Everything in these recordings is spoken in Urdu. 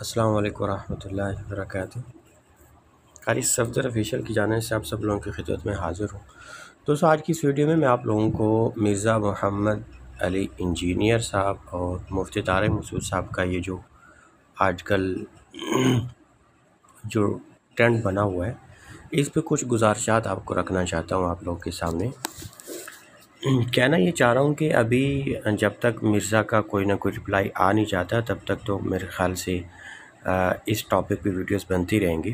السلام علیکم ورحمۃ اللہ وبرکاتہ۔ قاری صفدر آفیشیل کی جانب سے آپ سب لوگوں کی خدمت میں حاضر ہوں۔ دوستو آج کی اس ویڈیو میں آپ لوگوں کو مرزا محمد علی انجینئر صاحب اور مفتی طارق مسعود صاحب کا یہ جو آج کل جو ٹرینڈ بنا ہوا ہے اس پہ کچھ گزارشات آپ کو رکھنا چاہتا ہوں آپ لوگوں کے سامنے۔ کہنا یہ چاہ رہا ہوں کہ ابھی جب تک مرزا کا کوئی نہ کوئی رپلائی آ نہیں جاتا تب تک تو میرے خیال سے اس ٹاپک پہ ویڈیوز بنتی رہیں گی۔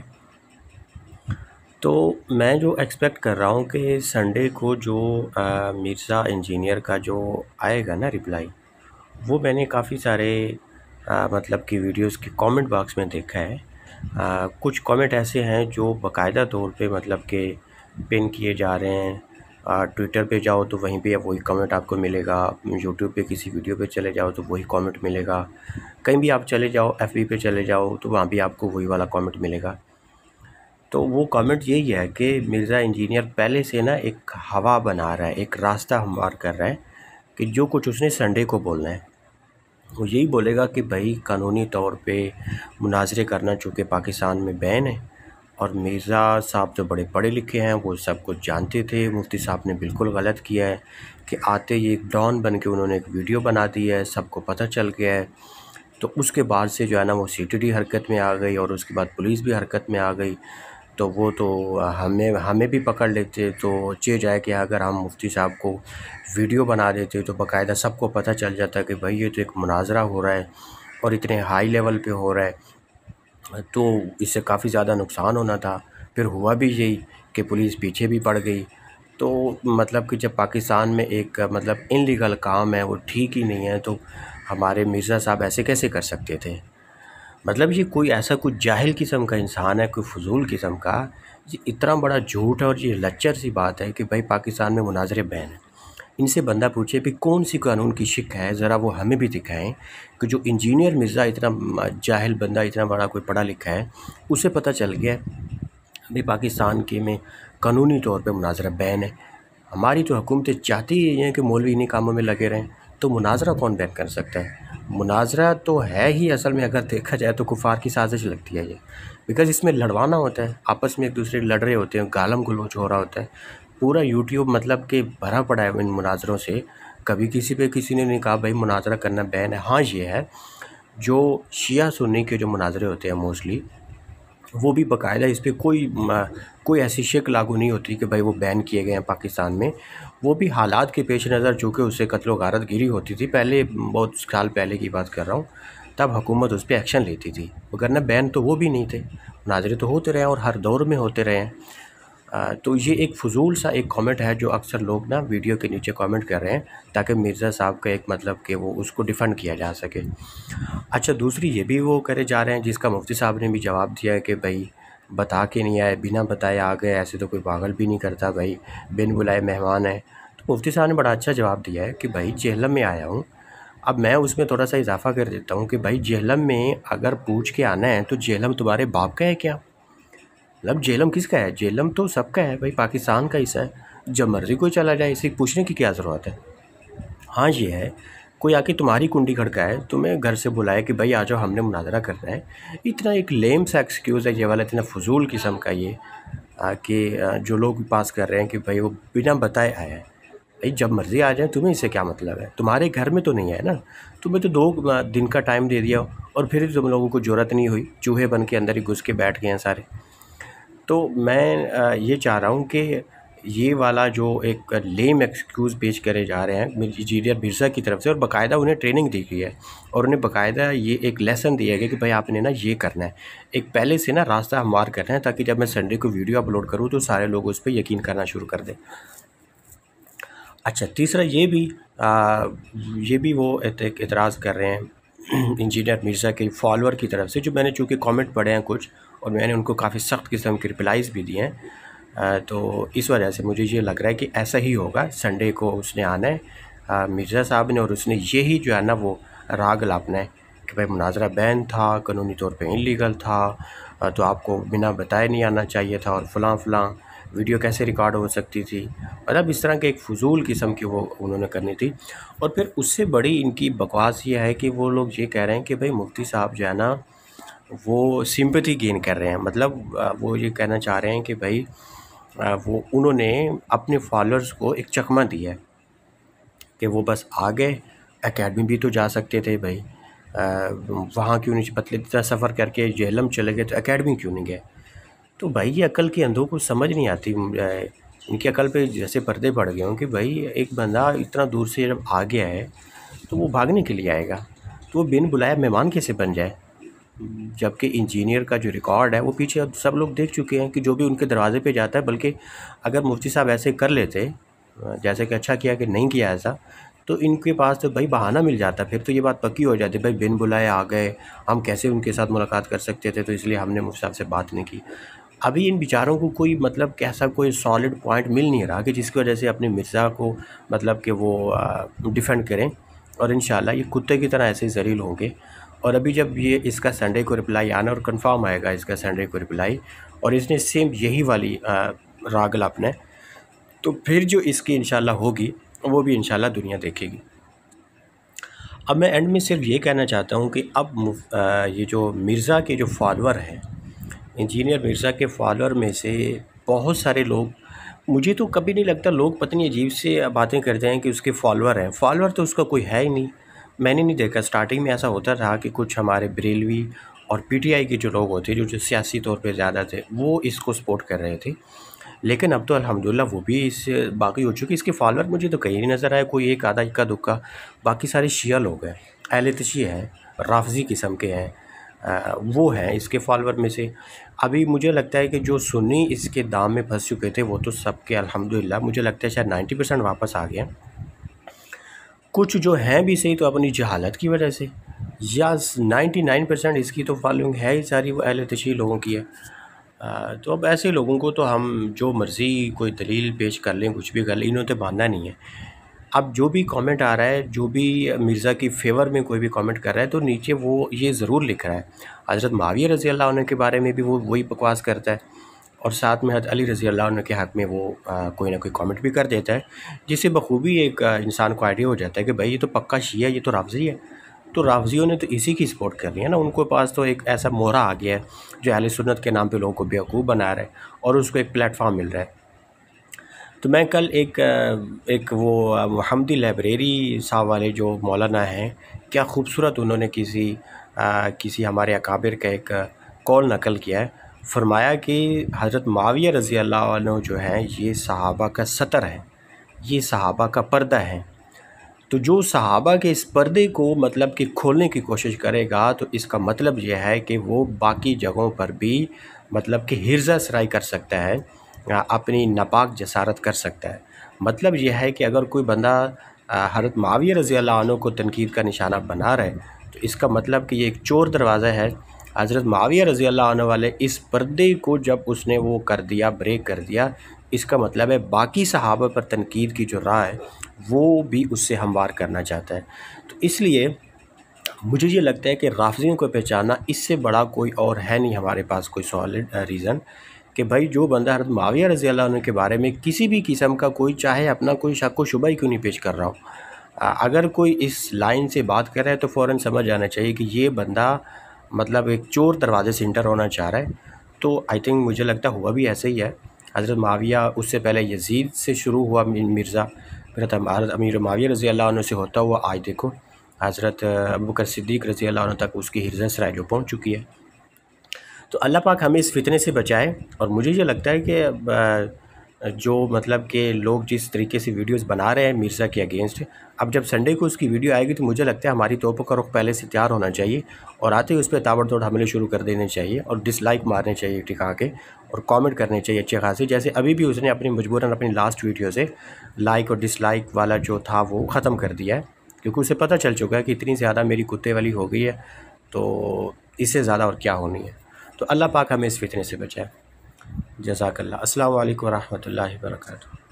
تو میں جو ایکسپیکٹ کر رہا ہوں کہ سنڈے کو جو مرزا انجینئر کا جو آئے گا نا رپلائی، وہ میں نے کافی سارے مطلب کہ ویڈیوز کے کامنٹ باکس میں دیکھا ہے۔ کچھ کامنٹ ایسے ہیں جو باقاعدہ طور پہ مطلب کہ پن کیے جا رہے ہیں۔ ٹویٹر پہ جاؤ تو وہیں پہ وہی کامنٹ آپ کو ملے گا، یوٹیوب پہ کسی ویڈیو پہ چلے جاؤ تو وہی کامنٹ ملے گا، کہیں بھی آپ چلے جاؤ ایف بی پہ چلے جاؤ تو وہاں بھی آپ کو وہی والا کامنٹ ملے گا۔ تو وہ کامنٹ یہی ہے کہ مرزا انجینئر پہلے سے نا ایک ہوا بنا رہا ہے، ایک راستہ ہموار کر رہا ہے کہ جو کچھ اس نے سنڈے کو بولنا ہے وہ یہی بولے گا کہ بھائی قانونی طور پہ مناظرے کرنا چونکہ پاکستان میں بین ہے، اور مرزا صاحب تو بڑے پڑھے لکھے ہیں، وہ سب کچھ جانتے تھے۔ مفتی صاحب نے بالکل غلط کیا ہے کہ آتے ہی ایک ڈان بن کے انہوں نے ایک ویڈیو بنا دی ہے، سب کو پتہ چل گیا ہے۔ تو اس کے بعد سے جو ہے نا وہ سی ٹی ڈی حرکت میں آ گئی اور اس کے بعد پولیس بھی حرکت میں آ گئی۔ تو وہ تو ہمیں بھی پکڑ لیتے تو چہ جائے کہ اگر ہم مفتی صاحب کو ویڈیو بنا دیتے تو باقاعدہ سب کو پتہ چل جاتا کہ بھائی یہ تو ایک مناظرہ ہو رہا ہے اور اتنے ہائی لیول پہ ہو رہا ہے، تو اس سے کافی زیادہ نقصان ہونا تھا۔ پھر ہوا بھی یہی کہ پولیس پیچھے بھی پڑ گئی۔ تو مطلب کہ جب پاکستان میں ایک مطلب انلیگل کام ہے وہ ٹھیک ہی نہیں ہے تو ہمارے مرزا صاحب ایسے کیسے کر سکتے تھے؟ مطلب یہ کوئی ایسا کوئی جاہل قسم کا انسان ہے، کوئی فضول قسم کا، یہ اتنا بڑا جھوٹ ہے اور یہ لچر سی بات ہے کہ بھائی پاکستان میں مناظرے بین ہیں۔ ان سے بندہ پوچھے بھی کون سی قانون کی شک ہے، ذرا وہ ہمیں بھی دکھائیں کہ جو انجینئر مرزا اتنا جاہل بندہ، اتنا بڑا کوئی پڑھا لکھا ہے، اسے پتہ چل گیا ہے بھی پاکستان کے میں قانونی طور پہ مناظرہ بین ہے۔ ہماری تو حکومتیں چاہتی ہی ہیں کہ مولوی انہیں کاموں میں لگے رہیں، تو مناظرہ کون بین کر سکتا ہے؟ مناظرہ تو ہے ہی اصل میں اگر دیکھا جائے تو کفار کی سازش لگتی ہے یہ، بیکاز اس میں لڑوانا ہوتا ہے، آپس میں ایک دوسرے لڑ رہے ہوتے ہیں، گالم گلوچ ہو رہا ہوتا ہے۔ پورا یوٹیوب مطلب کہ بھرا پڑا ہے ان مناظروں سے، کبھی کسی پہ کسی نے نہیں کہا بھائی مناظرہ کرنا بین ہے۔ ہاں یہ ہے جو شیعہ سنی کے جو مناظرے ہوتے ہیں موسٹلی وہ بھی باقاعدہ اس پہ کوئی ایسی شک لاگو نہیں ہوتی کہ بھائی وہ بین کیے گئے ہیں پاکستان میں۔ وہ بھی حالات کے پیش نظر چونکہ اس سے قتل و غارت گیری ہوتی تھی، پہلے بہت سال پہلے کی بات کر رہا ہوں، تب حکومت اس پہ ایکشن لیتی تھی، وگرنہ بین تو وہ بھی نہیں تھے، مناظرے تو ہوتے رہے اور ہر دور میں ہوتے رہے ہیں۔ تو یہ ایک فضول سا ایک کامنٹ ہے جو اکثر لوگ نا ویڈیو کے نیچے کامنٹ کر رہے ہیں تاکہ مرزا صاحب کا ایک مطلب کہ وہ اس کو ڈیفینڈ کیا جا سکے۔ اچھا دوسری یہ بھی وہ کرے جا رہے ہیں جس کا مفتی صاحب نے بھی جواب دیا ہے کہ بھائی بتا کے نہیں آئے، بنا بتائے آ گئے، ایسے تو کوئی پاگل بھی نہیں کرتا بھائی، بن بلائے مہمان ہیں۔ تو مفتی صاحب نے بڑا اچھا جواب دیا ہے کہ بھائی جہلم میں آیا ہوں۔ اب میں اس میں تھوڑا سا اضافہ کر دیتا ہوں کہ بھائی جہلم میں اگر پوچھ کے آنا ہے تو جہلم تمہارے باپ کا ہے کیا؟ مطلب جہلم کس کا ہے؟ جہلم تو سب کا ہے بھائی، پاکستان کا حصہ ہے، جب مرضی کوئی چلا جائے، اسے پوچھنے کی کیا ضرورت ہے؟ ہاں یہ ہے کوئی آ کے تمہاری کنڈی کھڑکائے، تمہیں گھر سے بلائے کہ بھائی آ جاؤ ہم نے مناظرہ کرنا ہے، اتنا ایک لیم سا ایکسکیوز ہے یہ والا، اتنا فضول قسم کا یہ کہ جو لوگ پاس کر رہے ہیں کہ بھائی وہ بنا بتائے آیا ہے۔ بھائی جب مرضی آ جائیں، تمہیں اس سے کیا مطلب ہے؟ تمہارے گھر میں تو نہیں ہے نا، تمہیں تو 2 دن کا ٹائم دے دیا اور پھر تم لوگوں کو جرأت نہیں ہوئی، چوہے بن کے اندر ہی گھس کے بیٹھ گئے ہیں سارے۔ تو میں یہ چاہ رہا ہوں کہ یہ والا جو ایک لیم ایکسکیوز پیش کرے جا رہے ہیں انجینئر مرزا کی طرف سے، اور باقاعدہ انہیں ٹریننگ دی گئی ہے اور انہیں باقاعدہ یہ ایک لیسن دیا گیا کہ بھائی آپ نے نا یہ کرنا ہے، ایک پہلے سے نا راستہ ہموار کرنا ہے تاکہ جب میں سنڈے کو ویڈیو اپلوڈ کروں تو سارے لوگ اس پہ یقین کرنا شروع کر دیں۔ اچھا تیسرا یہ بھی وہ ایک اعتراض کر رہے ہیں انجینئر مرزا کے فالوور کی طرف سے، جو میں نے چونکہ کامنٹ پڑھے ہیں کچھ اور میں نے ان کو کافی سخت قسم کے رپلائز بھی دیے ہیں، تو اس وجہ سے مجھے یہ لگ رہا ہے کہ ایسا ہی ہوگا، سنڈے کو اس نے آنا ہے مرزا صاحب نے، اور اس نے یہی جو ہے نا وہ راگ لاپنا ہے کہ بھائی مناظرہ بین تھا، قانونی طور پہ انلیگل تھا، تو آپ کو بنا بتائے نہیں آنا چاہیے تھا، اور فلاں فلاں ویڈیو کیسے ریکارڈ ہو سکتی تھی، مطلب اس طرح کے ایک فضول قسم کی وہ انہوں نے کرنی تھی۔ اور پھر اس سے بڑی ان کی بکواس یہ ہے کہ وہ لوگ یہ کہہ رہے ہیں کہ بھائی مفتی صاحب جو ہے نا وہ سمپتھی گین کر رہے ہیں، مطلب وہ یہ کہنا چاہ رہے ہیں کہ بھائی وہ انہوں نے اپنے فالوورز کو ایک چکمہ دیا ہے کہ وہ بس آگے اکیڈمی بھی تو جا سکتے تھے بھائی، وہاں کیوں نہیں پتلے اتنا سفر کر کے جہلم چلے گئے تو اکیڈمی کیوں نہیں گئے؟ تو بھائی یہ عقل کے اندھوں کو سمجھ نہیں آتی، ان کی عقل پہ جیسے پردے پڑ گئے ہوں کہ بھائی ایک بندہ اتنا دور سے جب آ گیا ہے تو وہ بھاگنے کے لیے آئے گا، تو وہ بن بلایا مہمان کیسے بن جائے؟ جبکہ انجینئر کا جو ریکارڈ ہے وہ پیچھے سب لوگ دیکھ چکے ہیں کہ جو بھی ان کے دروازے پہ جاتا ہے، بلکہ اگر مفتی صاحب ایسے کر لیتے جیسے کہ اچھا کیا کہ نہیں کیا ایسا، تو ان کے پاس تو بھائی بہانہ مل جاتا، پھر تو یہ بات پکی ہو جاتی بھائی بن بلائے آ گئے، ہم کیسے ان کے ساتھ ملاقات کر سکتے تھے، تو اس لیے ہم نے مفتی صاحب سے بات نہیں کی۔ ابھی ان بیچاروں کو کوئی مطلب کیسا کوئی سالڈ پوائنٹ مل نہیں رہا کہ جس کی وجہ سے اپنے مرزا کو مطلب کہ وہ ڈیفینڈ کریں، اور انشاءاللہ یہ کتے کی طرح ایسے ذلیل ہوں گے۔ اور ابھی جب یہ اس کا سنڈے کو رپلائی آنا اور کنفرم آئے گا اس کا سنڈے کو رپلائی، اور اس نے سیم یہی والی راگل اپنے، تو پھر جو اس کی انشاءاللہ ہوگی وہ بھی انشاءاللہ دنیا دیکھے گی۔ اب میں اینڈ میں صرف یہ کہنا چاہتا ہوں کہ اب یہ جو مرزا کے جو فالوور ہیں، انجینئر مرزا کے فالوور میں سے بہت سارے لوگ، مجھے تو کبھی نہیں لگتا، لوگ پتہ نہیں عجیب سے باتیں کرتے ہیں کہ اس کے فالوور ہیں، فالوور تو اس کا کوئی ہے ہی نہیں۔ میں نے نہیں دیکھا، سٹارٹنگ میں ایسا ہوتا رہا کہ کچھ ہمارے بریلوی اور پی ٹی آئی کے جو لوگ ہوتے جو سیاسی طور پہ زیادہ تھے وہ اس کو سپورٹ کر رہے تھے، لیکن اب تو الحمدللہ وہ بھی اس سے باقی ہو چکی۔ اس کے فالوور مجھے تو کہیں نہیں نظر آیا، کوئی ایک آدھا اکا دکا، باقی سارے شیعہ لوگ ہیں، اہل تشیع ہیں، رافضی قسم کے ہیں، وہ ہیں اس کے فالوور میں سے۔ ابھی مجھے لگتا ہے کہ جو سنی اس کے دام میں پھنس چکے تھے وہ تو سب کے الحمدللہ مجھے لگتا ہے شاید 90% واپس آ گئے ہیں۔ کچھ جو ہیں بھی صحیح تو اپنی جہالت کی وجہ سے، یا 99% اس کی تو فالوئنگ ہے ہی ساری وہ اہل تشیع لوگوں کی ہے۔ تو اب ایسے لوگوں کو تو ہم جو مرضی کوئی دلیل پیش کر لیں، کچھ بھی کر لیں، انہوں نے باندھنا نہیں ہے۔ اب جو بھی کامنٹ آ رہا ہے، جو بھی مرزا کی فیور میں کوئی بھی کامنٹ کر رہا ہے، تو نیچے وہ یہ ضرور لکھ رہا ہے حضرت معاویہ رضی اللہ عنہ کے بارے میں بھی وہ وہی بکواس کرتا ہے، اور ساتھ میں حضرت علی رضی اللہ عنہ کے حق میں وہ کوئی نہ کوئی کامنٹ بھی کر دیتا ہے، جس سے بخوبی ایک انسان کو آئیڈیا ہو جاتا ہے کہ بھائی یہ تو پکا شیعہ ہے، یہ تو رافضی ہے، تو رافضیوں نے تو اسی کی سپورٹ کرنی ہے نا، ان کے پاس تو ایک ایسا مورا آ گیا ہے جو اہل سنت کے نام پہ لوگوں کو بیوقوف بنا رہا ہے، اور اس کو ایک پلیٹ فارم مل رہا ہے۔ تو میں کل ایک وہ محمدی لائبریری صاحب والے جو مولانا ہیں، کیا خوبصورت انہوں نے کسی ہمارے اکابر کا ایک قول نقل کیا ہے، فرمایا کہ حضرت معاویہ رضی اللہ عنہ جو ہیں یہ صحابہ کا ستر ہے، یہ صحابہ کا پردہ ہے، تو جو صحابہ کے اس پردے کو مطلب کہ کھولنے کی کوشش کرے گا تو اس کا مطلب یہ ہے کہ وہ باقی جگہوں پر بھی مطلب کہ حرزہ سرائی کر سکتا ہے، اپنی ناپاک جسارت کر سکتا ہے۔ مطلب یہ ہے کہ اگر کوئی بندہ حضرت معاویہ رضی اللہ عنہ کو تنقید کا نشانہ بنا رہا ہے تو اس کا مطلب کہ یہ ایک چور دروازہ ہے۔ حضرت معاویہ رضی اللہ عنہ والے اس پردے کو جب اس نے وہ کر دیا، بریک کر دیا، اس کا مطلب ہے باقی صحابہ پر تنقید کی جو راہ ہے وہ بھی اس سے ہموار کرنا چاہتا ہے۔ تو اس لیے مجھے یہ لگتا ہے کہ رافضیوں کو پہچاننا اس سے بڑا کوئی اور ہے نہیں ہمارے پاس کوئی سالڈ ریزن، کہ بھائی جو بندہ حضرت معاویہ رضی اللہ عنہ کے بارے میں کسی بھی قسم کا کوئی چاہے اپنا کوئی شک و شبہ ہی کیوں نہیں پیش کر رہا ہو، اگر کوئی اس لائن سے بات کر رہا ہے تو فوراً سمجھ جانا چاہیے کہ یہ بندہ مطلب ایک چور دروازے سے انٹر ہونا چاہ رہا ہے۔ تو آئی تھنک مجھے لگتا ہوا بھی ایسے ہی ہے، حضرت معاویہ اس سے پہلے یزید سے شروع ہوا مرزا، پھر حضرت امیر معاویہ رضی اللہ عنہ سے ہوتا ہوا آج دیکھو حضرت ابوبکر صدیق رضی اللہ عنہ تک اس کی حرزہ سرائی جو پہنچ چکی ہے۔ تو اللہ پاک ہمیں اس فتنے سے بچائے، اور مجھے یہ لگتا ہے کہ جو مطلب کہ لوگ جس طریقے سے ویڈیوز بنا رہے ہیں مرزا کے اگینسٹ، اب جب سنڈے کو اس کی ویڈیو آئے گی تو مجھے لگتا ہے ہماری توپوں کا رخ پہلے سے تیار ہونا چاہیے، اور آتے ہی اس پہ تابڑ توڑ حملے شروع کر دینے چاہیے، اور ڈس لائک مارنے چاہیے ٹکا کے، اور کامنٹ کرنے چاہیے اچھے خاصے، جیسے ابھی بھی اس نے اپنی مجبوراً اپنی لاسٹ ویڈیو سے لائک اور ڈس لائک والا جو تھا وہ ختم کر دیا ہے، کیونکہ اسے پتہ چل چکا ہے کہ اتنی زیادہ میری کتے والی ہو گئی ہے تو اس سے زیادہ اور کیا ہونی ہے۔ تو اللہ پاک ہمیں اس فتنے سے بچائے۔ جزاک اللہ۔ السلام علیکم ورحمۃ اللہ وبرکاتہ۔